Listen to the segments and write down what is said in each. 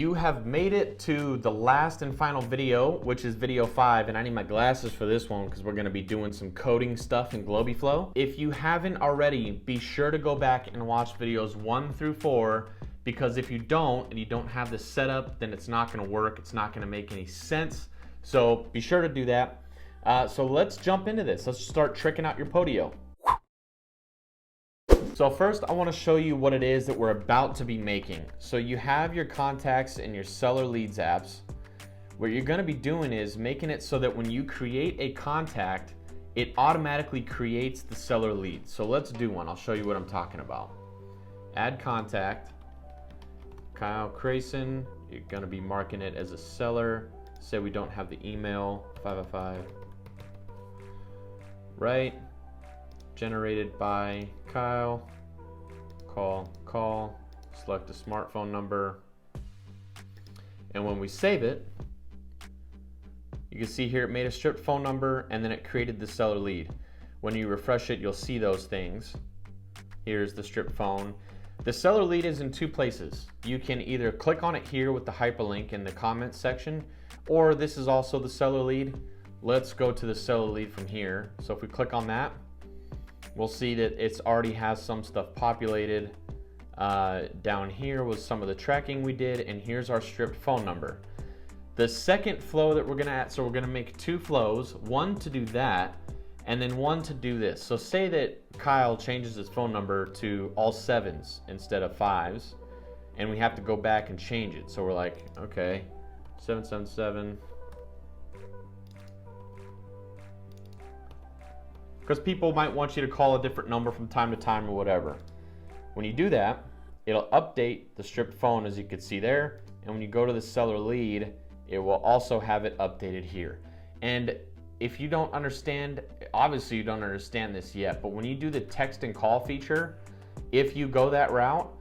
You have made it to the last and final video, which is video 5, and I need my glasses for this one because we're going to be doing some coding stuff in GlobyFlow. If you haven't already, be sure to go back and watch videos 1 through 4, because if you don't and you don't have this set up, then it's not going to work. It's not going to make any sense. So be sure to do that. So let's jump into this. Let's start tricking out your Podio. So first I want to show you what it is that we're about to be making. So you have your contacts and your seller leads apps. What you're going to be doing is making it so that when you create a contact, it automatically creates the seller lead. So let's do one. I'll show you what I'm talking about. Add contact, Kyle Crayson. You're going to be marking it as a seller. Say we don't have the email, 505. Right. Generated by Kyle. Call, select a smartphone number. And when we save it, you can see here it made a stripped phone number and then it created the seller lead. When you refresh it, you'll see those things. Here's the stripped phone. The seller lead is in 2 places. You can either click on it here with the hyperlink in the comments section, or this is also the seller lead. Let's go to the seller lead from here. So if we click on that, we'll see that it's already has some stuff populated. Down here was some of the tracking we did, and here's our stripped phone number. The second flow that we're gonna add, so we're gonna make 2 flows, one to do that, and then one to do this. So say that Kyle changes his phone number to all 7s instead of 5s, and we have to go back and change it. So we're like, okay, 777. Because people might want you to call a different number from time to time or whatever. When you do that, it'll update the stripped phone, as you can see there, and when you go to the seller lead, it will also have it updated here. And if you don't understand, obviously you don't understand this yet, but when you do the text and call feature, if you go that route,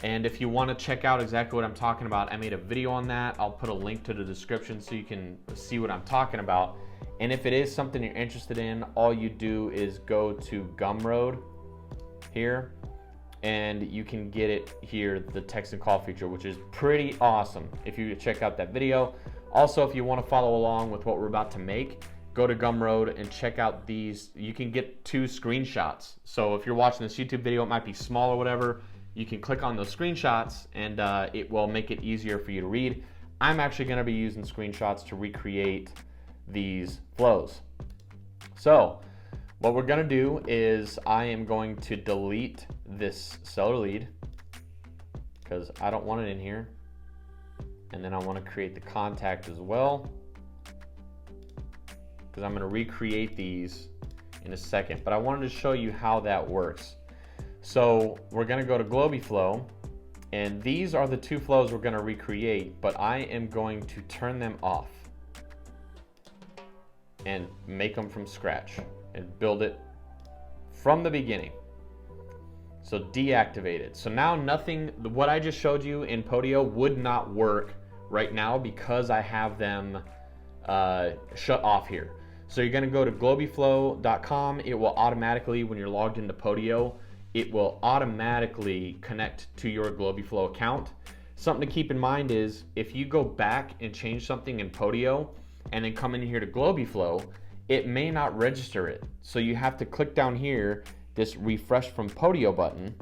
and if you want to check out exactly what I'm talking about, I made a video on that. I'll put a link to the description so you can see what I'm talking about. And if it is something you're interested in, all you do is go to Gumroad here, and you can get it here, the text and call feature, which is pretty awesome if you check out that video. Also, if you want to follow along with what we're about to make, go to Gumroad and check out these. You can get 2 screenshots. So if you're watching this YouTube video, it might be small or whatever, you can click on those screenshots and it will make it easier for you to read. I'm actually going to be using screenshots to recreate these flows. So what we're going to do is I am going to delete this seller lead because I don't want it in here, and then I want to create the contact as well because I'm going to recreate these in a second, but I wanted to show you how that works. So we're going to go to GlobyFlow, and these are the 2 flows we're going to recreate, but I am going to turn them off and make them from scratch and build it from the beginning. So deactivate it. So now nothing, what I just showed you in Podio would not work right now because I have them shut off here. So you're gonna go to globyflow.com. It will automatically, when you're logged into Podio, it will automatically connect to your GlobyFlow account. Something to keep in mind is if you go back and change something in Podio and then come in here to GlobyFlow, it may not register it. So you have to click down here, this refresh from Podio button,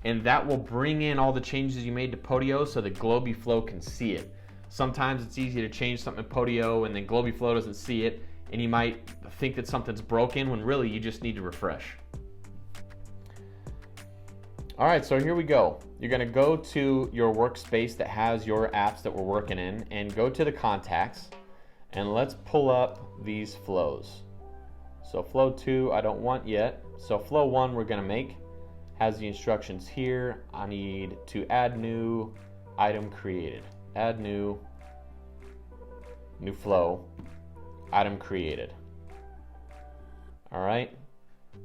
and that will bring in all the changes you made to Podio so that GlobyFlow can see it. Sometimes it's easy to change something in Podio and then GlobyFlow doesn't see it, and you might think that something's broken when really you just need to refresh. All right, so here we go. You're gonna go to your workspace that has your apps that we're working in and go to the contacts, and let's pull up these flows. So flow 2 I don't want yet. So flow 1 we're gonna make, has the instructions here. I need to add new item created. Add new flow, item created. All right,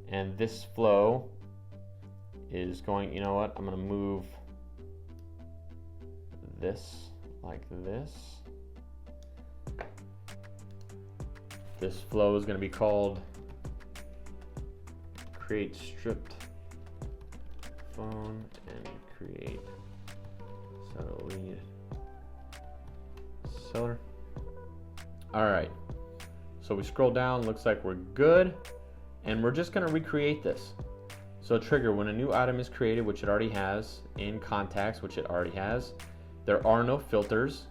and this flow is going, you know what, I'm gonna move this like this. This flow is going to be called create stripped phone and create seller lead seller. All right, so we scroll down, looks like we're good, and we're just gonna recreate this. So trigger, when a new item is created, which it already has, in contacts, which it already has, there are no filters.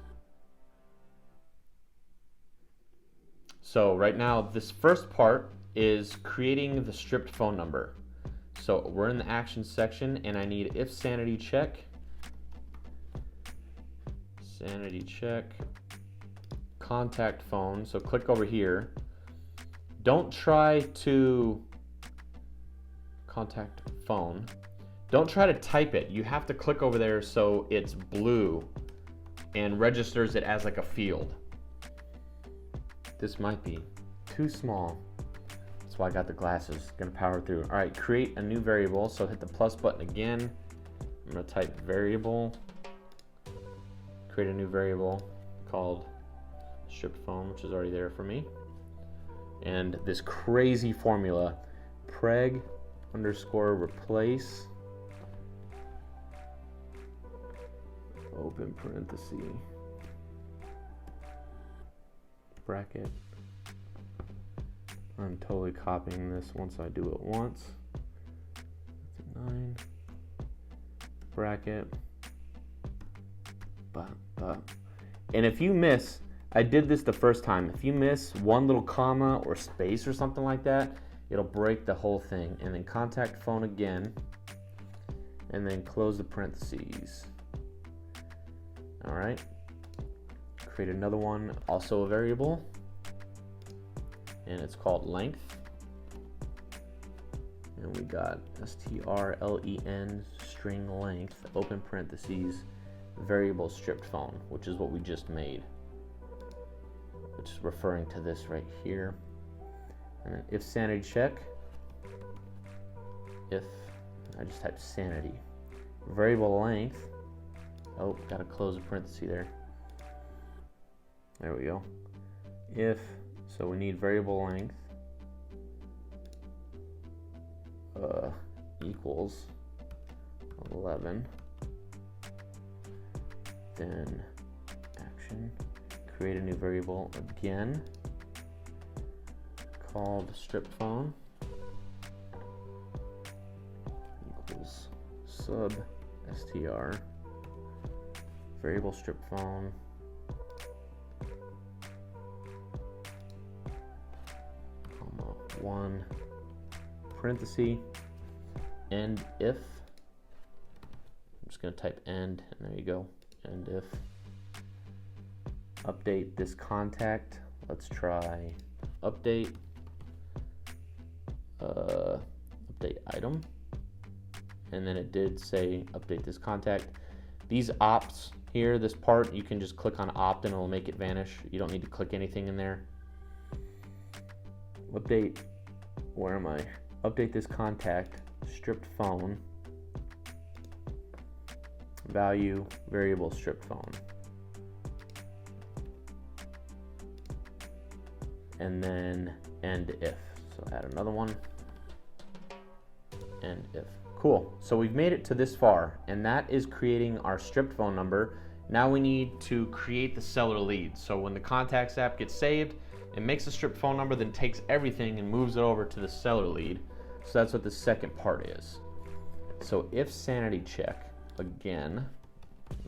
So right now, this first part is creating the stripped phone number. So we're in the action section, and I need if sanity check, contact phone. So click over here. Don't try to contact phone. Don't try to type it. You have to click over there so it's blue and registers it as like a field. This might be too small. That's why I got the glasses. Gonna power through. All right, create a new variable. So hit the plus button again. I'm gonna type variable. Create a new variable called stripped phone, which is already there for me. And this crazy formula, preg underscore replace, open parenthesis, bracket. I'm totally copying this once I do it once. That's a 9. Bracket. And if you miss, I did this the first time. If you miss one little comma or space or something like that, it'll break the whole thing. And then contact phone again, and then close the parentheses. All right. Create another one, also a variable, and it's called length. And we got strlen string length, open parentheses, variable stripped phone, which is what we just made, which is referring to this right here. And then if sanity check, if I just type sanity, variable length, oh, gotta close a parenthesis there. There we go. If, so we need variable length equals 11. Then action, create a new variable again called stripped phone equals sub str variable stripped phone comma 1 parenthesis end if. I'm just going to type end, and there you go. And if update this contact, let's try update update item, and then it did say update this contact. These opts here, this part, you can just click on opt and it'll make it vanish. You don't need to click anything in there. Update, where am I? Update this contact, stripped phone, value variable stripped phone, and then end if. So add another one, end if. Cool. So we've made it to this far, and that is creating our stripped phone number. Now we need to create the seller lead. So when the contacts app gets saved, it makes a stripped phone number, then takes everything and moves it over to the seller lead. So that's what the second part is. So if sanity check, again,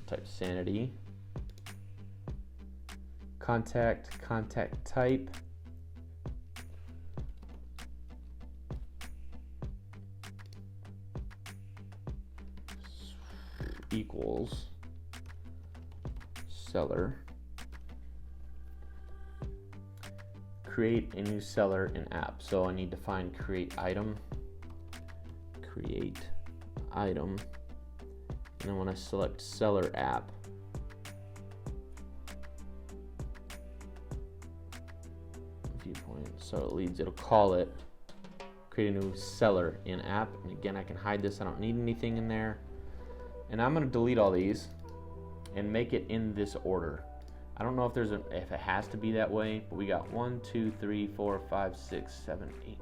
type sanity, contact type, equals seller, create a new seller in app. So I need to find create item, and then when I select seller app, viewpoint, so it leads, it'll call it create a new seller in app. And again, I can hide this, I don't need anything in there. And I'm going to delete all these and make it in this order. I don't know if if it has to be that way, but we got 1, 2, 3, 4, 5, 6, 7, 8,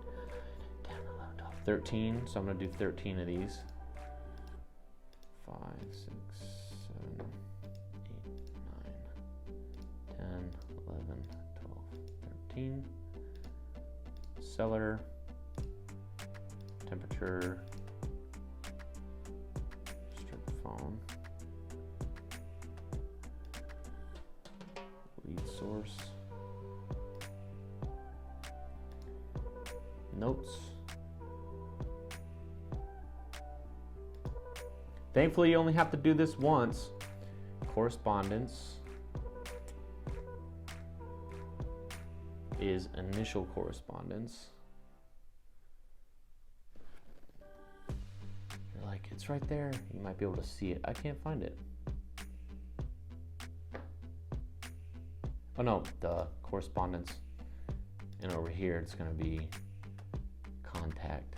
10, 11, 12, 13. So I'm going to do 13 of these. 5, 6, 7, 8, 9, 10, 13. Seller, temperature, strip phone, lead source, notes. Thankfully, you only have to do this once. Correspondence is initial correspondence. You're like, it's right there. You might be able to see it. I can't find it. Oh no, the correspondence. And over here, it's gonna be contact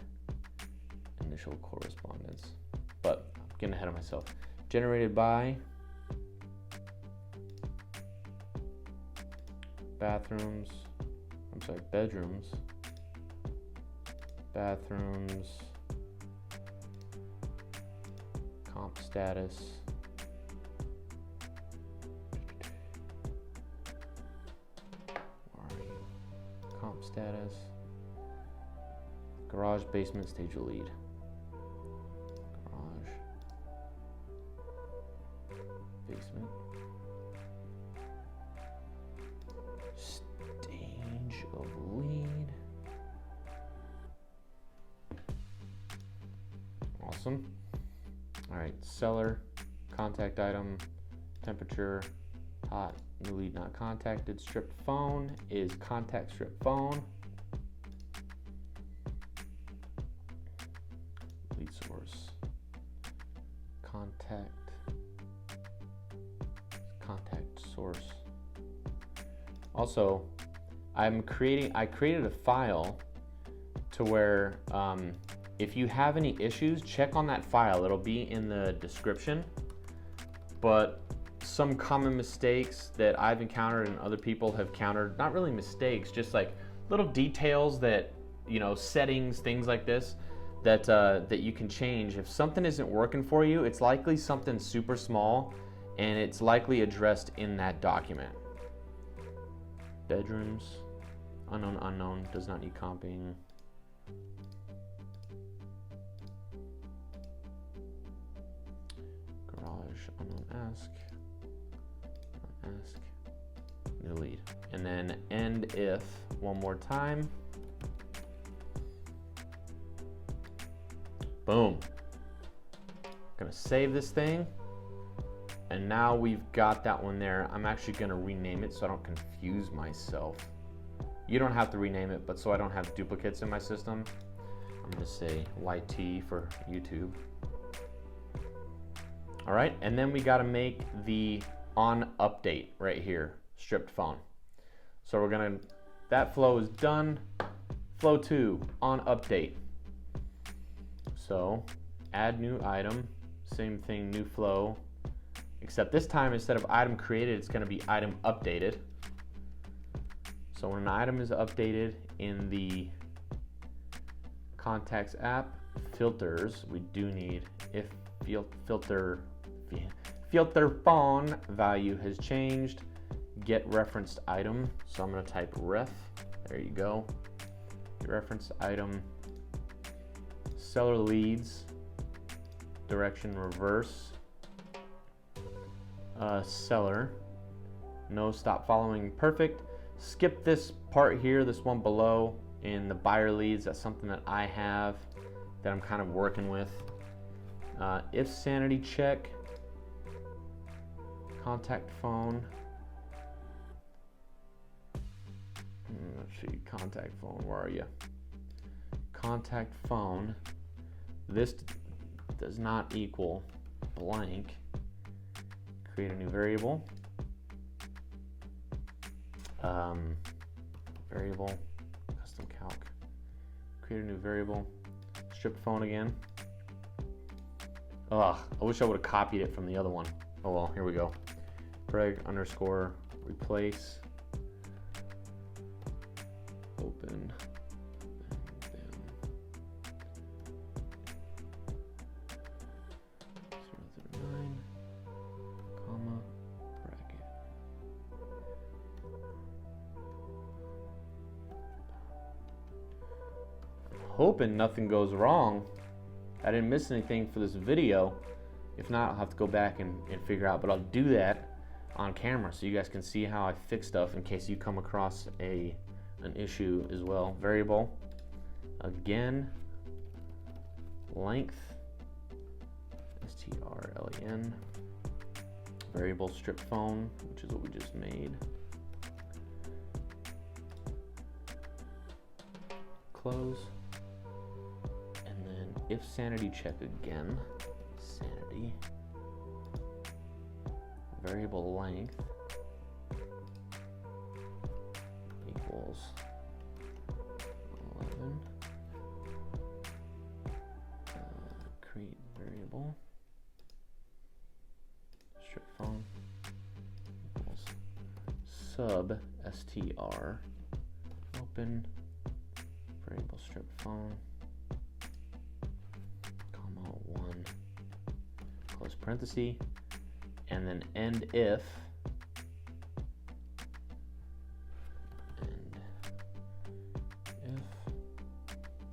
initial correspondence. But I'm getting ahead of myself. Generated by bedrooms, comp status, where are you? Comp status, garage, basement, stage of lead. Garage, basement, stage of lead. Awesome. All right, seller, contact item, temperature, hot, new lead not contacted. Strip phone is contact strip phone. Lead source, contact source. Also, I created a file to where if you have any issues, check on that file. It'll be in the description. But some common mistakes that I've encountered and other people have encountered, not really mistakes, just like little details that, you know, settings, things like this, that you can change. If something isn't working for you, it's likely something super small, and it's likely addressed in that document. Bedrooms, unknown, does not need comping. Garage, unknown, ask, new lead. And then end if one more time. Boom. Gonna save this thing. And now we've got that one there. I'm actually gonna rename it so I don't confuse myself. You don't have to rename it, but so I don't have duplicates in my system, I'm gonna say YT for YouTube. All right, and then we gotta make the on update right here, stripped phone. So we're gonna, that flow is done. Flow 2, on update. So add new item, same thing, new flow, except this time instead of item created, it's gonna be item updated. So when an item is updated in the contacts app, filters, we do need if filter phone value has changed, get referenced item. So I'm gonna type ref, there you go. Referenced item, seller leads, direction reverse, seller, no stop following, perfect. Skip this part here, this one below in the buyer leads. That's something that I have that I'm kind of working with. If sanity check, contact phone. Let's see, contact phone, where are you? Contact phone, this does not equal blank. Create a new variable. Variable, custom calc. Create a new variable. Strip phone again. Ugh, I wish I would have copied it from the other one. Oh well, here we go. Greg underscore replace. Open. hoping nothing goes wrong. I didn't miss anything for this video. If not, I'll have to go back and figure out, but I'll do that on camera so you guys can see how I fix stuff in case you come across an issue as well. Variable, again, length, strlen, variable strip phone, which is what we just made. Close, and then if sanity check again, sanity, variable length equals 11, create variable, strip phone equals sub str, open, variable strip phone, comma 1, close parenthesis, and then end if,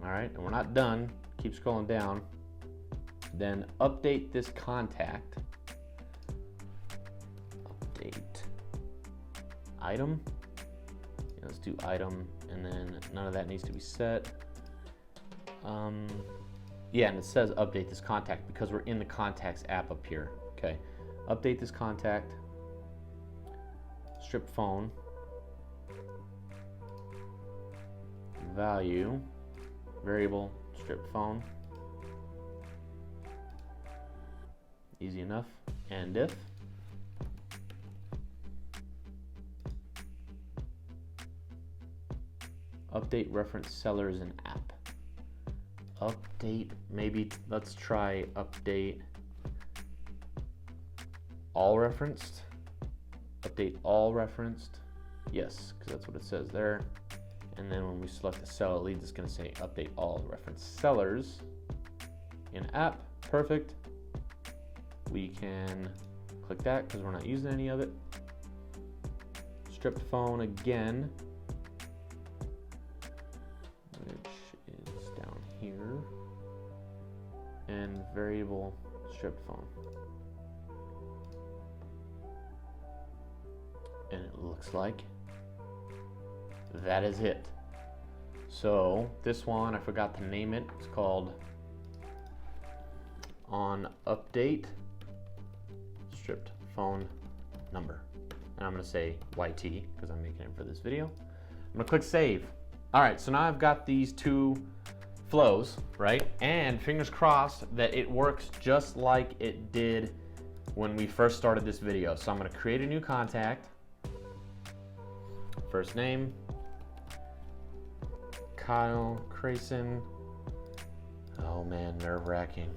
all right, and we're not done, keep scrolling down, then update this contact, update item, let's do item, and then none of that needs to be set. Yeah, and it says update this contact because we're in the contacts app up here. Okay, update this contact, strip phone, value, variable strip phone, easy enough, and if, update reference sellers and app. Update, maybe let's try update all referenced. Update all referenced. Yes, because that's what it says there. And then when we select the seller lead, it's going to say update all referenced sellers in app. Perfect. We can click that because we're not using any of it. Strip phone again, here, and variable strip phone, and it looks like that is it. So this one, I forgot to name it, it's called on update stripped phone number, and I'm going to say YT because I'm making it for this video. I'm going to click save. All right, so now I've got these two flows, right? And fingers crossed that it works just like it did when we first started this video. So I'm going to create a new contact. First name, Kyle Crayson. Oh man, nerve-wracking.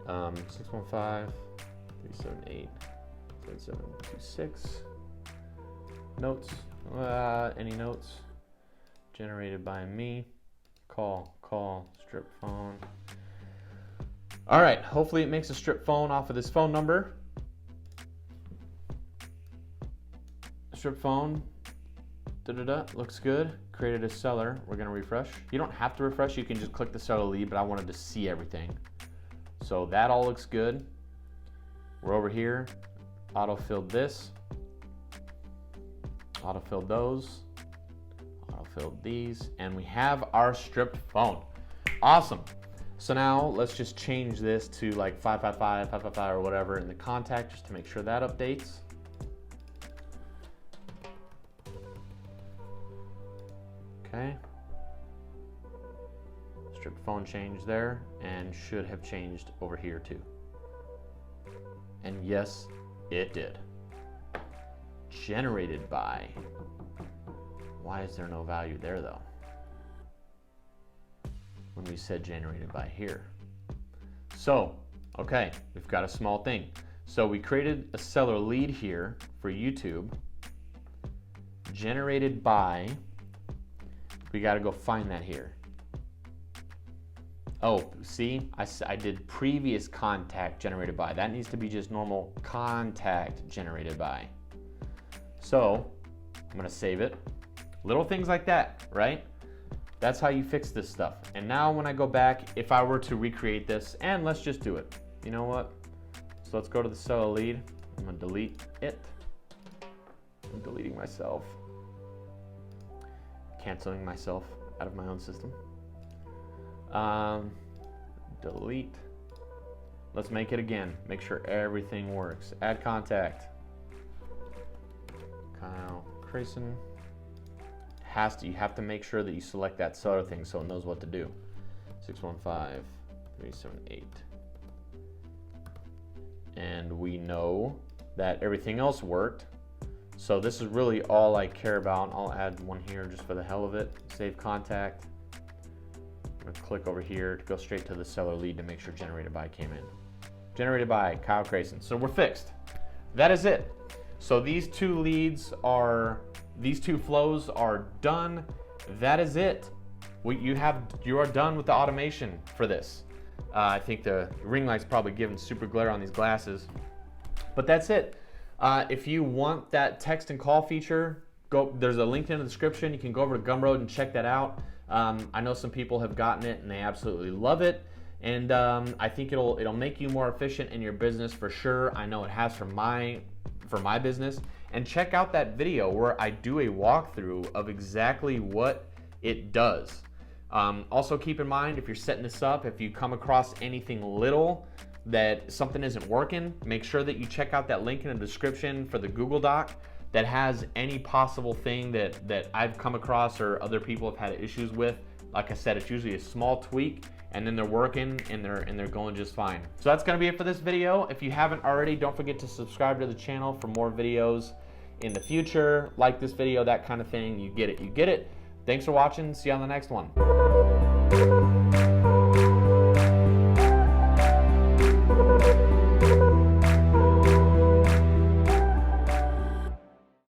615-378-7726. Notes, any notes generated by me. Call, strip phone. All right, hopefully it makes a strip phone off of this phone number. Strip phone, looks good. Created a seller, we're gonna refresh. You don't have to refresh, you can just click the seller lead, but I wanted to see everything. So that all looks good. We're over here, auto-filled this, auto-filled those, auto-filled these, and we have our stripped phone. Awesome. So now let's just change this to like 555, 555 or whatever in the contact just to make sure that updates. Okay. Stripped phone changed there and should have changed over here too. And yes, it did. Generated by. Why is there no value there though? When we said generated by here. So, okay, we've got a small thing. So we created a seller lead here for YouTube. Generated by, we gotta go find that here. Oh, see, I did previous contact generated by. That needs to be just normal contact generated by. So, I'm gonna save it. Little things like that, right? That's how you fix this stuff. And now when I go back, if I were to recreate this, and let's just do it. You know what? So let's go to the seller lead. I'm gonna delete it. I'm deleting myself. Canceling myself out of my own system. Delete. Let's make it again. Make sure everything works. Add contact. Kyle Crayson. You have to make sure that you select that seller thing so it knows what to do. 615-378. And we know that everything else worked. So this is really all I care about. I'll add one here just for the hell of it. Save contact. I'm gonna click over here to go straight to the seller lead to make sure generated by came in. Generated by Kyle Crayson. So we're fixed. That is it. So these two flows are done. That is it. You are done with the automation for this. I think the ring light's probably giving super glare on these glasses, but that's it. If you want that text and call feature, there's a link in the description. You can go over to Gumroad and check that out. I know some people have gotten it and they absolutely love it. And I think it'll make you more efficient in your business for sure. I know it has for my business. And check out that video where I do a walkthrough of exactly what it does. Also keep in mind, if you're setting this up, if you come across anything little that something isn't working, make sure that you check out that link in the description for the Google Doc that has any possible thing that I've come across or other people have had issues with. Like I said, it's usually a small tweak and then they're working and they're going just fine. So that's gonna be it for this video. If you haven't already, don't forget to subscribe to the channel for more videos in the future. Like this video, that kind of thing. You get it. Thanks for watching. See you on the next one.